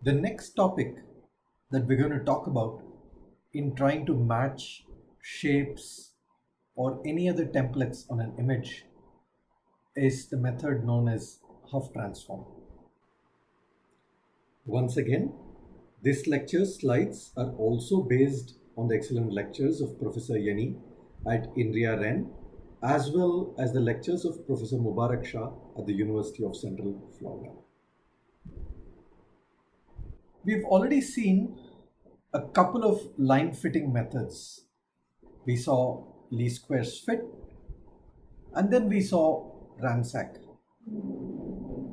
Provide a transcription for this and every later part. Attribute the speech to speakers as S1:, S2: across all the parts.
S1: The next topic that we're going to talk about in trying to match shapes or any other templates on an image is the method known as Hough Transform. Once again, this lecture's slides are also based on the excellent lectures of Professor Yani at India REN, as well as the lectures of Professor Mubarak Shah at the University of Central Florida. We've already seen a couple of line fitting methods. We saw least squares fit, and then we saw ransack.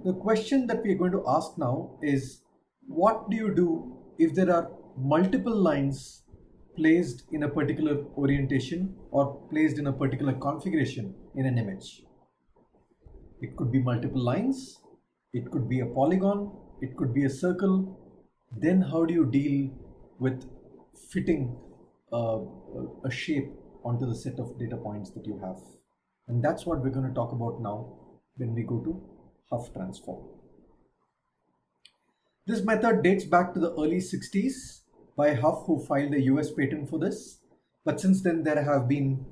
S1: The question that we're going to ask now is, what do you do if there are multiple lines placed in a particular orientation or placed in a particular configuration in an image? It could be multiple lines, it could be a polygon, it could be a circle. Then how do you deal with fitting a shape onto the set of data points that you have? And that's what we're going to talk about now when we go to Hough Transform. This method dates back to the early 60s by Hough, who filed a US patent for this. But since then, there have been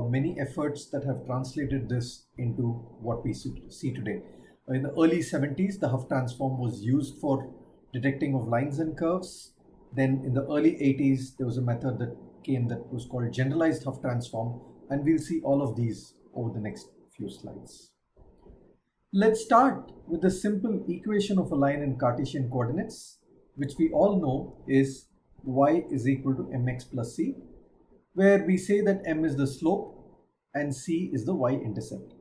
S1: many efforts that have translated this into what we see today. In the early 70s, the Hough Transform was used for detecting of lines and curves. Then in the early 80s, there was a method that came that was called Generalized Hough Transform, and we'll see all of these over the next few slides. Let's start with the simple equation of a line in Cartesian coordinates, which we all know is y is equal to mx plus c, where we say that m is the slope and c is the y-intercept.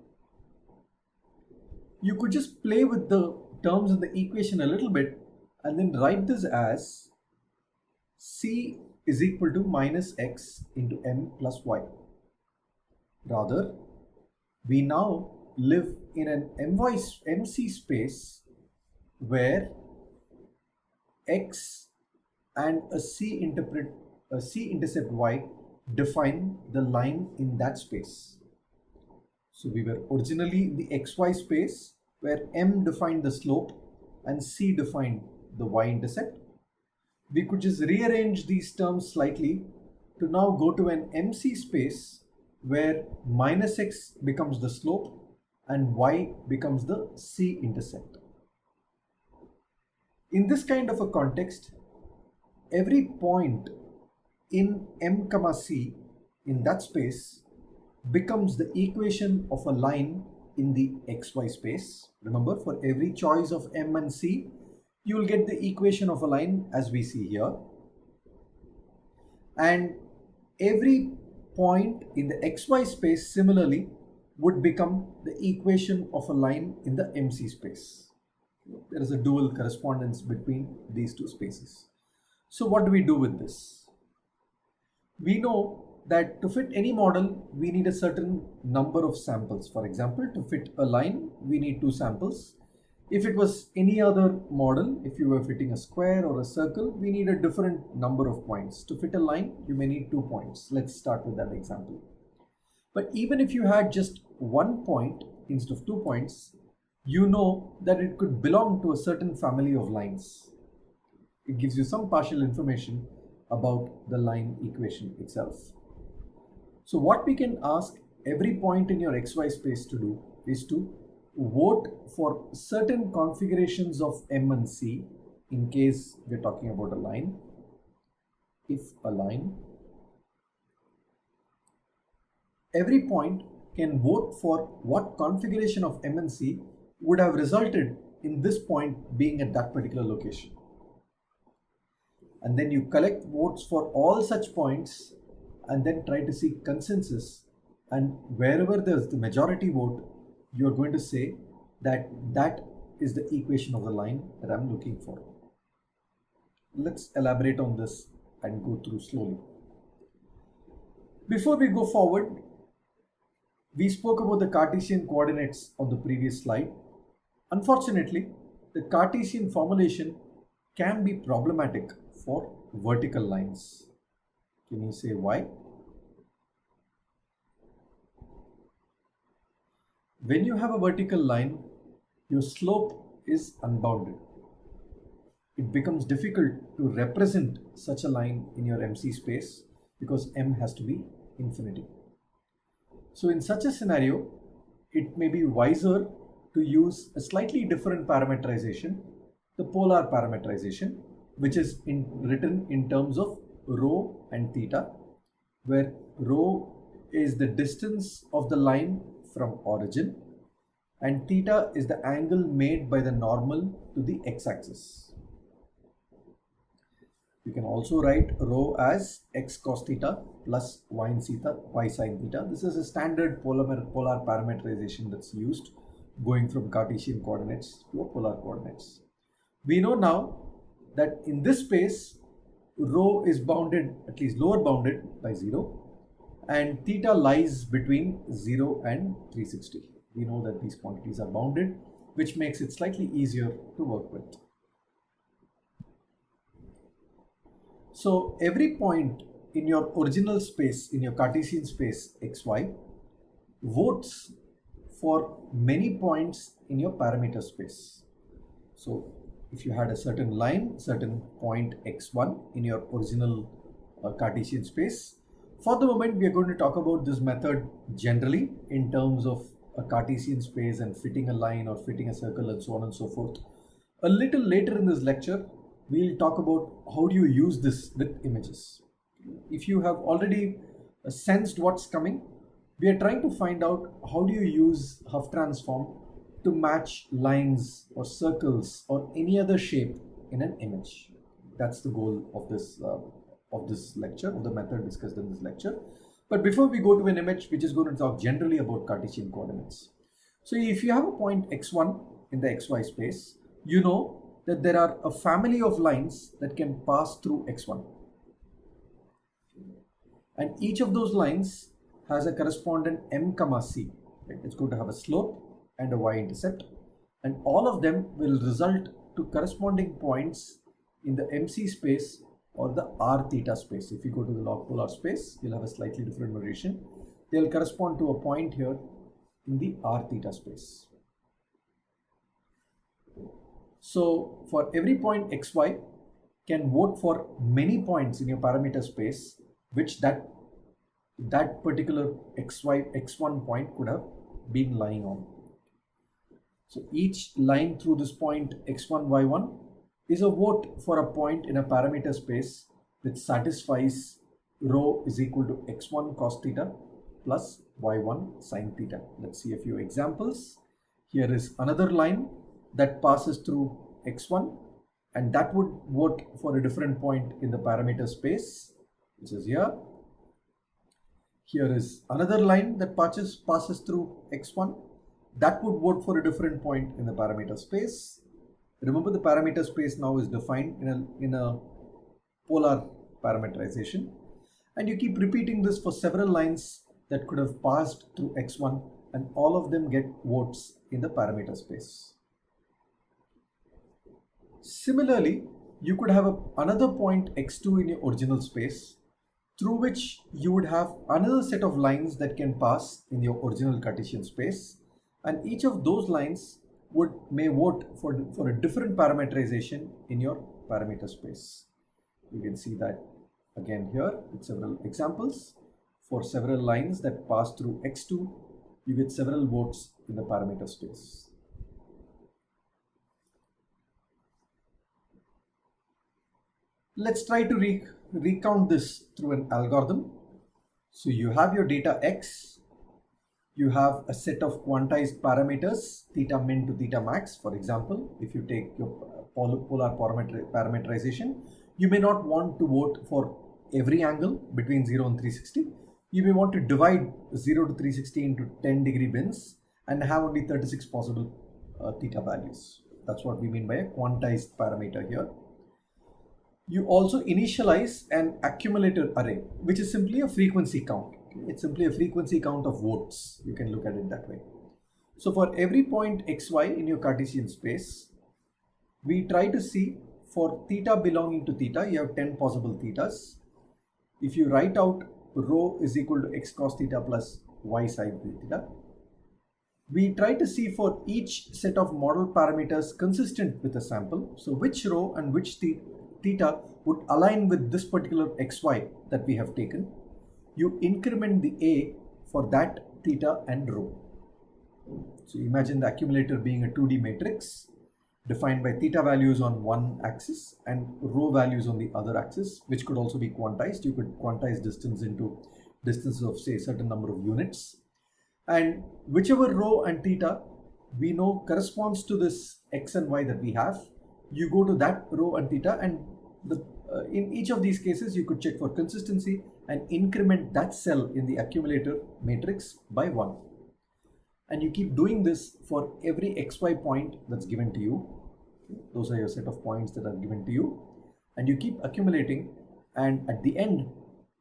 S1: You could just play with the terms in the equation a little bit and then write this as c is equal to minus x into m plus y. Rather, we now live in an MC space where x and a c intercept y define the line in that space. So we were originally in the xy space where m defined the slope and c defined the y-intercept. We could just rearrange these terms slightly to now go to an MC space where minus x becomes the slope and y becomes the c-intercept. In this kind of a context, every point in m comma c in that space becomes the equation of a line in the xy space. Remember, for every choice of m and c, you will get the equation of a line as we see here. And every point in the xy space similarly would become the equation of a line in the MC space. There is a dual correspondence between these two spaces. So what do we do with this? We know that to fit any model, we need a certain number of samples. For example, to fit a line, we need 2 samples. If it was any other model, if you were fitting a square or a circle, we need a different number of points. To fit a line, you may need 2 points. Let's start with that example. But even if you had just 1 point instead of 2 points, you know that it could belong to a certain family of lines. It gives you some partial information about the line equation itself. So what we can ask every point in your xy space to do is to vote for certain configurations of m and c in case we're talking about a line. If a line, every point can vote for what configuration of m and c would have resulted in this point being at that particular location. And then you collect votes for all such points and then try to seek consensus. And wherever there's the majority vote, you're going to say that that is the equation of the line that I'm looking for. Let's elaborate on this and go through slowly. Before we go forward, we spoke about the Cartesian coordinates on the previous slide. Unfortunately, the Cartesian formulation can be problematic for vertical lines. Can you say why? When you have a vertical line, your slope is unbounded. it becomes difficult to represent such a line in your MC space because M has to be infinity. So in such a scenario, it may be wiser to use a slightly different parameterization, the polar parameterization, which is written in terms of rho and theta, where rho is the distance of the line from origin and theta is the angle made by the normal to the x-axis. You can also write rho as x cos theta plus y sin theta. This is a standard polar parameterization that's used going from Cartesian coordinates to polar coordinates. We know now that in this space, rho is bounded, at least lower bounded by 0, and theta lies between 0 and 360. We know that these quantities are bounded, which makes it slightly easier to work with. So every point in your original space, in your Cartesian space xy, votes for many points in your parameter space. So if you had a certain line, certain point x1 in your original Cartesian space, for the moment we are going to talk about this method generally in terms of a Cartesian space and fitting a line or fitting a circle and so on and so forth. A little later in this lecture, we'll talk about how do you use this with images. If you have already sensed what's coming, we are trying to find out how do you use Hough Transform to match lines or circles or any other shape in an image. That's the goal of this lecture, of the method discussed in this lecture. But before we go to an image, we're just going to talk generally about Cartesian coordinates. So if you have a point x1 in the xy space, you know that there are a family of lines that can pass through x1. And each of those lines has a correspondent m comma c. Right? It's going to have a slope and a y-intercept. And all of them will result to corresponding points in the MC space or the r theta space. If you go to the log polar space, you'll have a slightly different notation. They'll correspond to a point here in the r theta space. So for every point xy can vote for many points in your parameter space, which that particular x1 point could have been lying on. So each line through this point x1, y1 is a vote for a point in a parameter space which satisfies rho is equal to x1 cos theta plus y1 sin theta. Let's see a few examples. Here is another line that passes through x1 and that would vote for a different point in the parameter space, which is here. Here is another line that passes through x1 that would vote for a different point in the parameter space. Remember, the parameter space now is defined in a polar parameterization, and you keep repeating this for several lines that could have passed through x1 and all of them get votes in the parameter space. Similarly, you could have another point x2 in your original space through which you would have another set of lines that can pass in your original Cartesian space, and each of those lines may vote for a different parameterization in your parameter space. You can see that again here with several examples. For several lines that pass through x2, you get several votes in the parameter space. Let's try to recount this through an algorithm. So you have your data x, you have a set of quantized parameters, theta min to theta max. For example, if you take your polar parameterization, you may not want to vote for every angle between 0 and 360. You may want to divide 0 to 360 into 10-degree bins and have only 36 possible theta values. That's what we mean by a quantized parameter here. You also initialize an accumulator array, which is simply a frequency count. It's simply a frequency count of votes. You can look at it that way. So for every point xy in your Cartesian space, we try to see for theta belonging to theta, you have 10 possible thetas. If you write out rho is equal to x cos theta plus y sin theta, we try to see for each set of model parameters consistent with the sample. So which row and which theta would align with this particular xy that we have taken. You increment the A for that theta and row. So imagine the accumulator being a 2D matrix defined by theta values on one axis and row values on the other axis, which could also be quantized. You could quantize distance into distances of, say, a certain number of units. And whichever row and theta we know corresponds to this x and y that we have, you go to that row and theta, and in each of these cases you could check for consistency and increment that cell in the accumulator matrix by 1. And you keep doing this for every xy point that's given to you. Those are your set of points that are given to you, and you keep accumulating, and at the end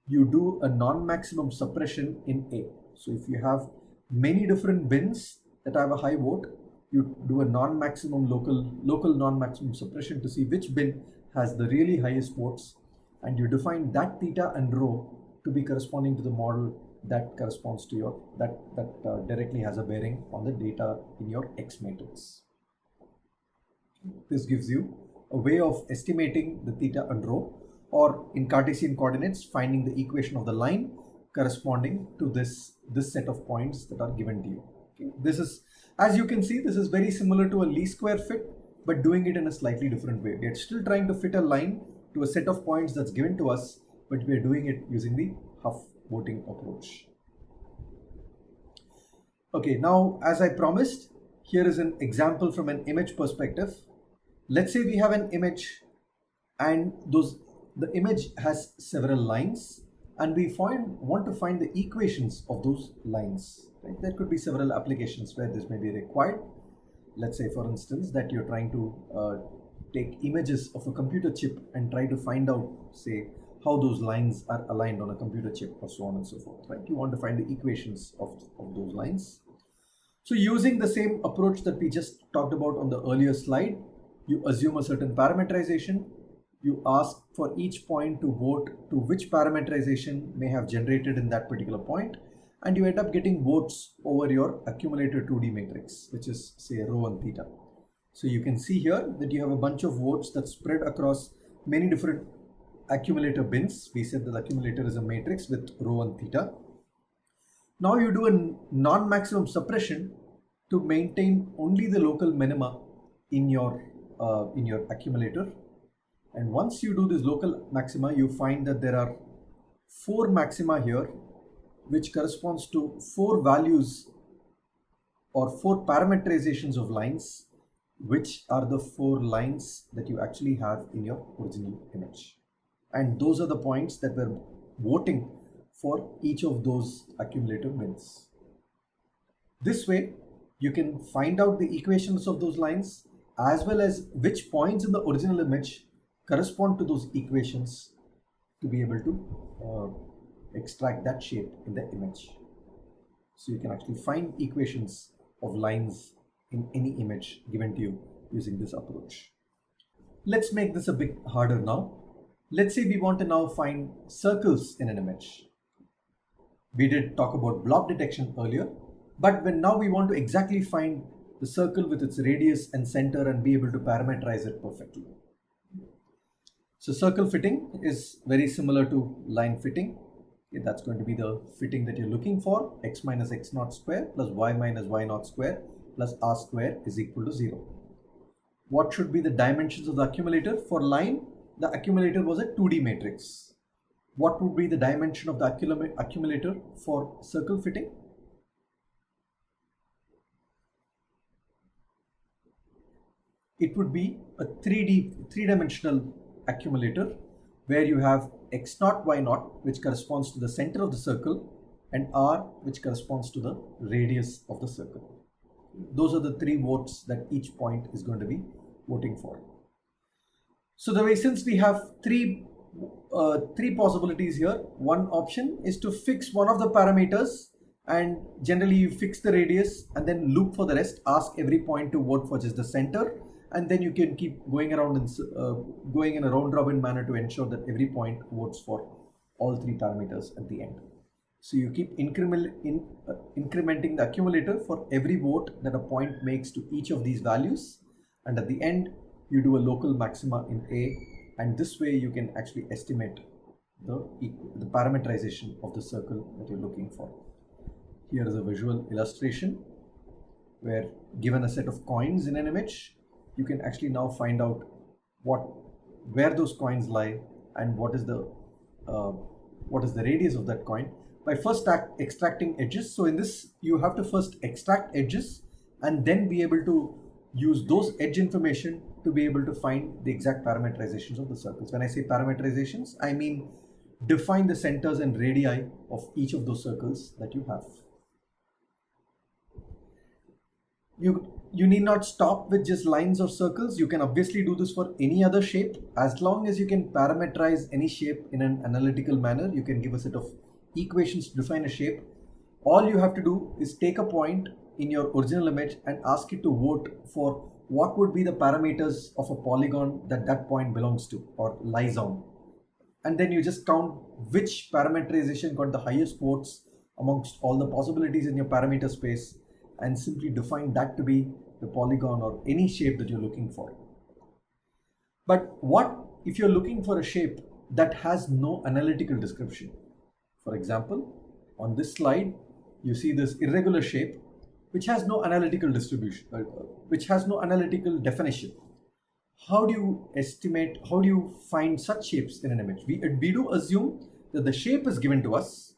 S1: you do a non-maximum suppression in A. So if you have many different bins that have a high vote, you do a non-maximum local non-maximum suppression to see which bin has the really highest votes, and you define that theta and rho to be corresponding to the model that corresponds to your that directly has a bearing on the data in your X matrix. This gives you a way of estimating the theta and rho, or in Cartesian coordinates finding the equation of the line corresponding to this set of points that are given to you. Okay. This is, as you can see, this is very similar to a least square fit, but doing it in a slightly different way. We are still trying to fit a line to a set of points that's given to us, but we are doing it using the Hough voting approach. Okay, now as I promised, here is an example from an image perspective. Let's say we have an image, and the image has several lines, and we want to find the equations of those lines. Right? There could be several applications where this may be required. Let's say, for instance, that you're trying to take images of a computer chip and try to find out, say, how those lines are aligned on a computer chip, or so on and so forth. Right? You want to find the equations of those lines. So using the same approach that we just talked about on the earlier slide, you assume a certain parameterization. You ask for each point to vote to which parameterization may have generated in that particular point, and you end up getting votes over your accumulator 2D matrix, which is, say, rho and theta. So you can see here that you have a bunch of votes that spread across many different accumulator bins. We said that the accumulator is a matrix with rho and theta. Now you do a non-maximum suppression to maintain only the local minima in your accumulator. And once you do this local maxima, you find that there are 4 maxima here, which corresponds to 4 values or 4 parameterizations of lines, which are the 4 lines that you actually have in your original image. And those are the points that we're voting for each of those accumulator bins. This way, you can find out the equations of those lines, as well as which points in the original image correspond to those equations, to be able to extract that shape in the image. So you can actually find equations of lines in any image given to you using this approach. Let's make this a bit harder now. Let's say we want to now find circles in an image. We did talk about blob detection earlier, but now we want to exactly find the circle with its radius and center and be able to parameterize it perfectly. So circle fitting is very similar to line fitting. Okay, that's going to be the fitting that you're looking for. X minus x naught square plus y minus y naught square plus r square is equal to 0. What should be the dimensions of the accumulator? For line, the accumulator was a 2D matrix. What would be the dimension of the accumulator for circle fitting? It would be a 3-dimensional accumulator where you have x naught y naught, which corresponds to the center of the circle, and r, which corresponds to the radius of the circle. Those are the 3 votes that each point is going to be voting for. So the way, since we have three possibilities here, one option is to fix one of the parameters, and generally you fix the radius and then loop for the rest, ask every point to vote for just the center, and then you can keep going around and going in a round robin manner to ensure that every point votes for all 3 parameters at the end. So you keep incrementing the accumulator for every vote that a point makes to each of these values, and at the end you do a local maxima in A, and this way you can actually estimate the parameterization of the circle that you're looking for. Here is a visual illustration where, given a set of coins in an image, you can actually now find out where those coins lie and what is the radius of that coin by first extracting edges. So in this, you have to first extract edges and then be able to use those edge information to be able to find the exact parameterizations of the circles. When I say parameterizations, I mean define the centers and radii of each of those circles that you have. You need not stop with just lines or circles. You can obviously do this for any other shape. As long as you can parameterize any shape in an analytical manner, you can give a set of equations to define a shape. All you have to do is take a point in your original image and ask it to vote for what would be the parameters of a polygon that point belongs to or lies on. And then you just count which parameterization got the highest votes amongst all the possibilities in your parameter space, and simply define that to be the polygon or any shape that you're looking for. But what if you're looking for a shape that has no analytical description? For example, on this slide, you see this irregular shape which has no analytical distribution, which has no analytical definition. How do you find such shapes in an image? We do assume that the shape is given to us.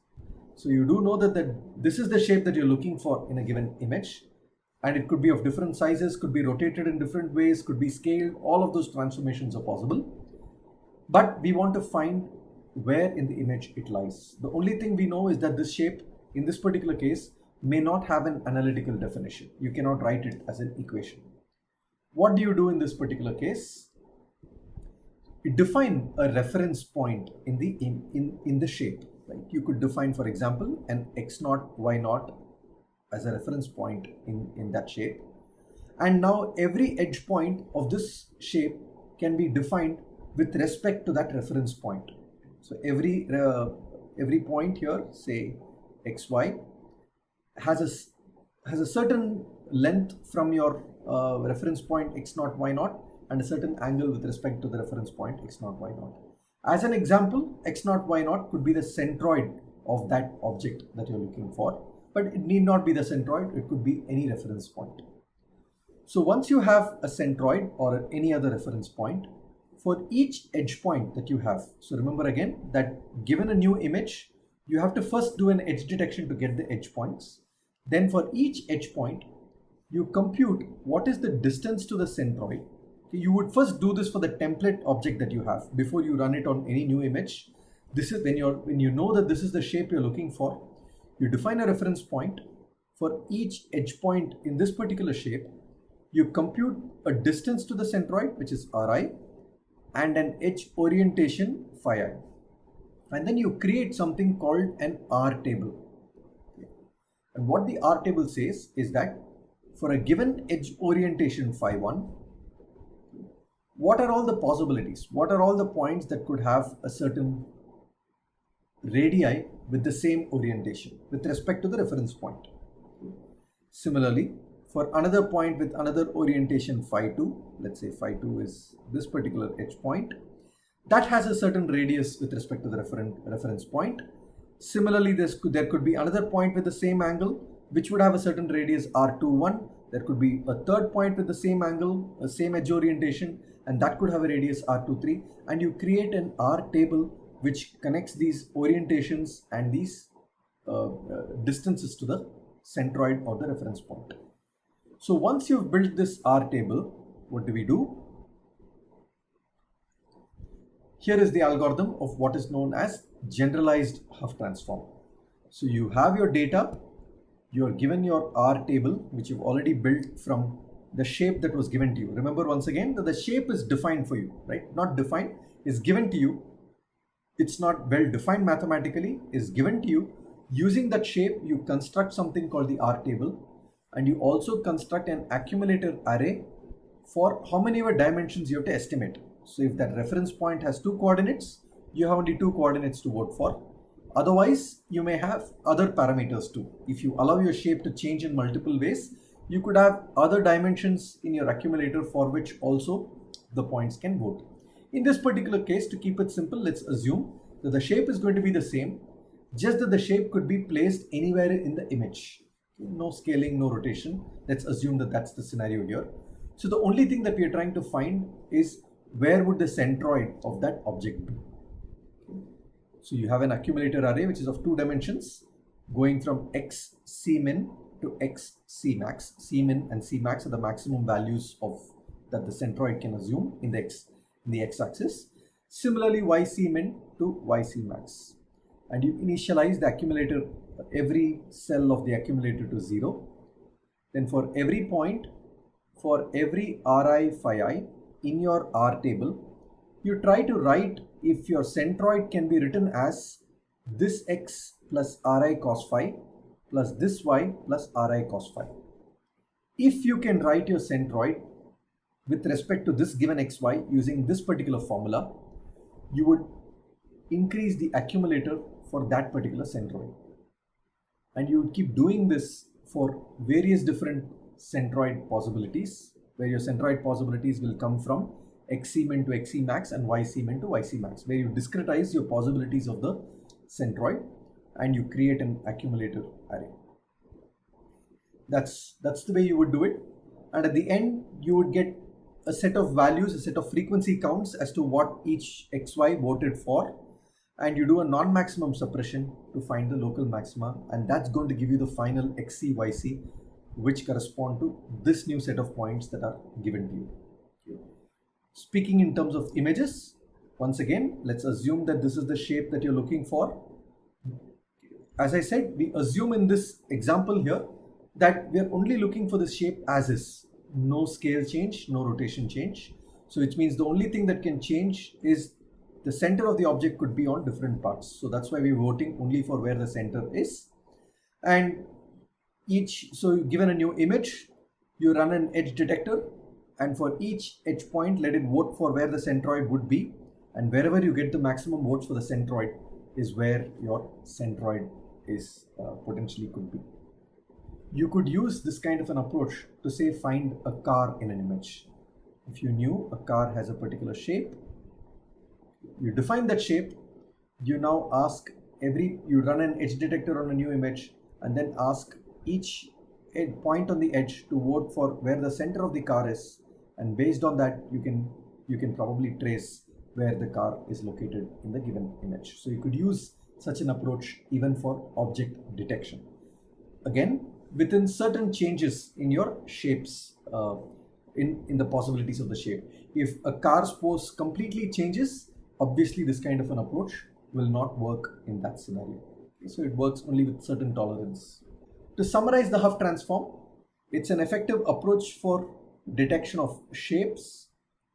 S1: So you do know that this is the shape that you're looking for in a given image, and it could be of different sizes, could be rotated in different ways, could be scaled. All of those transformations are possible. But we want to find where in the image it lies. The only thing we know is that this shape, in this particular case, may not have an analytical definition. You cannot write it as an equation. What do you do in this particular case? You define a reference point in the shape. Right? You could define, for example, an x0, y0 as a reference point in that shape. And now every edge point of this shape can be defined with respect to that reference point. So every point here, say xy, has a certain length from your reference point x0, y0, and a certain angle with respect to the reference point x0, y0. As an example, x0, y0 could be the centroid of that object that you're looking for, but it need not be the centroid, it could be any reference point. So once you have a centroid or any other reference point, for each edge point that you have, so remember again that given a new image, you have to first do an edge detection to get the edge points. Then for each edge point, you compute what is the distance to the centroid. You would first do this for the template object that you have before you run it on any new image. This is when you know that this is the shape you're looking for, you define a reference point. For each edge point in this particular shape, you compute a distance to the centroid, which is Ri, and an edge orientation phi I. And then you create something called an R table. And what the R table says is that for a given edge orientation phi 1, what are all the possibilities? What are all the points that could have a certain radii with the same orientation with respect to the reference point? Similarly, for another point with another orientation phi 2, let's say phi 2 is this particular edge point, that has a certain radius with respect to the reference point. Similarly, there could be another point with the same angle which would have a certain radius R21. There could be a third point with the same angle, the same edge orientation, and that could have a radius R23. And you create an R table which connects these orientations and these distances to the centroid or the reference point. So once you've built this R table, what do? Here is the algorithm of what is known as generalized Hough transform. So you have your data, you are given your R table, which you've already built from the shape that was given to you. Remember once again that the shape is defined for you, right? Not defined, is given to you. It's not well defined mathematically, is given to you. Using that shape, you construct something called the R table, and you also construct an accumulator array for how many ever dimensions you have to estimate. So if that reference point has 2 coordinates, you have only 2 coordinates to vote for. Otherwise, you may have other parameters too. If you allow your shape to change in multiple ways, you could have other dimensions in your accumulator for which also the points can vote. In this particular case, to keep it simple, let's assume that the shape is going to be the same, just that the shape could be placed anywhere in the image. No scaling, no rotation. Let's assume that that's the scenario here. So the only thing that we are trying to find is where would the centroid of that object be. So you have an accumulator array which is of 2 dimensions going from x c min to x c max. C min and c max are the maximum values of that the centroid can assume in the x axis. Similarly, y c min to y c max. And you initialize the accumulator, every cell of the accumulator to 0. Then for every point, for every ri phi I in your R table, you try to write if your centroid can be written as this x plus ri cos phi plus this y plus ri cos phi. If you can write your centroid with respect to this given xy using this particular formula, you would increase the accumulator for that particular centroid. And you would keep doing this for various different centroid possibilities, where your centroid possibilities will come from xc min to xc max and yc min to yc max, where you discretize your possibilities of the centroid and you create an accumulator array. That's the way you would do it. And at the end, you would get a set of values, a set of frequency counts as to what each xy voted for. And you do a non-maximum suppression to find the local maxima, and that's going to give you the final xc, yc, which correspond to this new set of points that are given to you. Okay. Speaking in terms of images, once again, let's assume that this is the shape that you're looking for. As I said, we assume in this example here that we are only looking for the shape as is. No scale change, no rotation change. So which means the only thing that can change is the center of the object could be on different parts. So that's why we're voting only for where the center is. And so given a new image, you run an edge detector, and for each edge point, let it vote for where the centroid would be. And wherever you get the maximum votes for the centroid is where your centroid is potentially could be. You could use this kind of an approach to say find a car in an image. If you knew a car has a particular shape, you define that shape, you now ask you run an edge detector on a new image and then ask each point on the edge to vote for where the center of the car is, and based on that you can probably trace where the car is located in the given image. So you could use such an approach even for object detection. Again, within certain changes in your shapes, in the possibilities of the shape. If a car's pose completely changes, obviously this kind of an approach will not work in that scenario. Okay, so it works only with certain tolerance. To summarize the Hough transform, it's an effective approach for detection of shapes,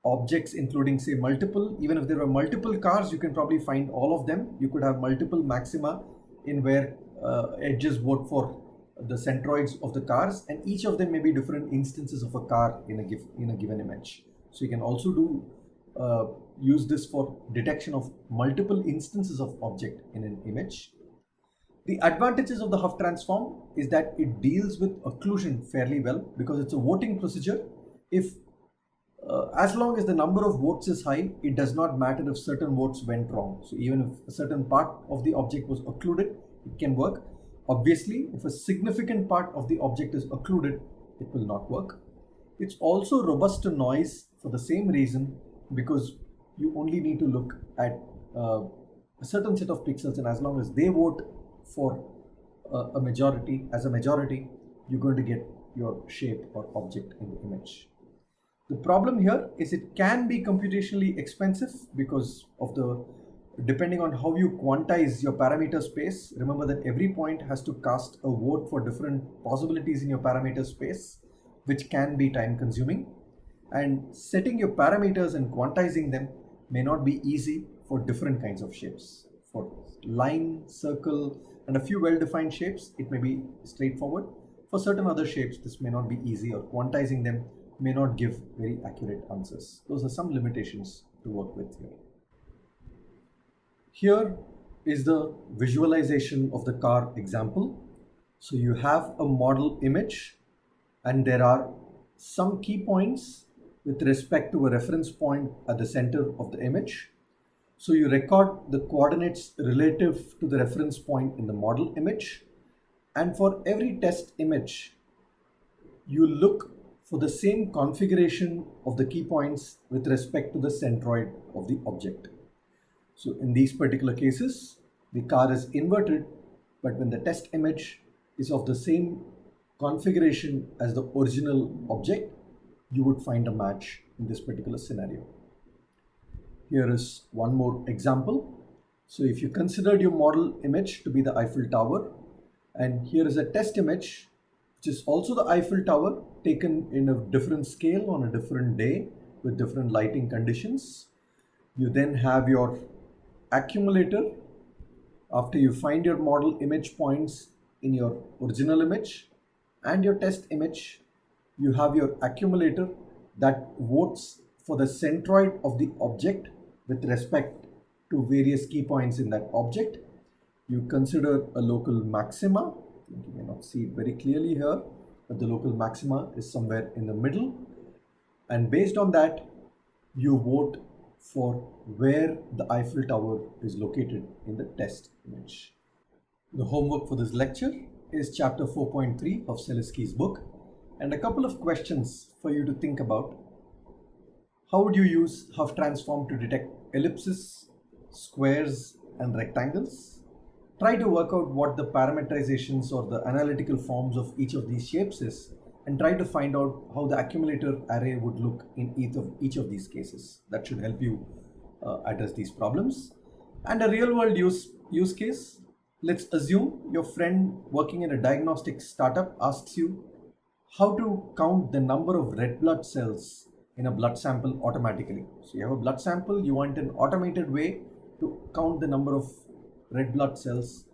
S1: objects including say multiple, even if there were multiple cars, you can probably find all of them. You could have multiple maxima in where edges vote for the centroids of the cars, and each of them may be different instances of a car in a given image. So you can also use this for detection of multiple instances of object in an image. The advantages of the Hough transform is that it deals with occlusion fairly well because it's a voting procedure. If as long as the number of votes is high, it does not matter if certain votes went wrong. So even if a certain part of the object was occluded, it can work. Obviously, if a significant part of the object is occluded, it will not work. It's also robust to noise for the same reason, because you only need to look at a certain set of pixels, and as long as they vote for a majority, you're going to get your shape or object in the image. The problem here is it can be computationally expensive because of depending on how you quantize your parameter space. Remember that every point has to cast a vote for different possibilities in your parameter space, which can be time consuming. And setting your parameters and quantizing them may not be easy for different kinds of shapes. For line, circle, and a few well-defined shapes, it may be straightforward. For certain other shapes, this may not be easy, or quantizing them may not give very accurate answers. Those are some limitations to work with here. Here, is the visualization of the car example. So you have a model image and there are some key points with respect to a reference point at the center of the image. So you record the coordinates relative to the reference point in the model image, and for every test image, you look for the same configuration of the key points with respect to the centroid of the object. So in these particular cases, the car is inverted, but when the test image is of the same configuration as the original object, you would find a match in this particular scenario. Here is one more example. So if you considered your model image to be the Eiffel Tower, and here is a test image, which is also the Eiffel Tower taken in a different scale on a different day with different lighting conditions. You then have your accumulator. After you find your model image points in your original image and your test image, you have your accumulator that votes for the centroid of the object with respect to various key points in that object. You consider a local maxima. You may not see it very clearly here, but the local maxima is somewhere in the middle. And based on that, you vote for where the Eiffel Tower is located in the test image. The homework for this lecture is chapter 4.3 of Selesky's book, and a couple of questions for you to think about. How would you use Hough Transform to detect ellipses, squares, and rectangles? Try to work out what the parameterizations or the analytical forms of each of these shapes is, and try to find out how the accumulator array would look in each of these cases. That should help you address these problems. And a real world use case. Let's assume your friend working in a diagnostic startup asks you how to count the number of red blood cells in a blood sample automatically. So you have a blood sample, you want an automated way to count the number of red blood cells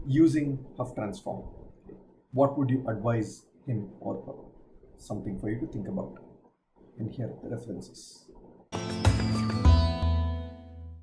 S1: using Hough Transform. What would you advise him or her? Something for you to think about. And here are the references.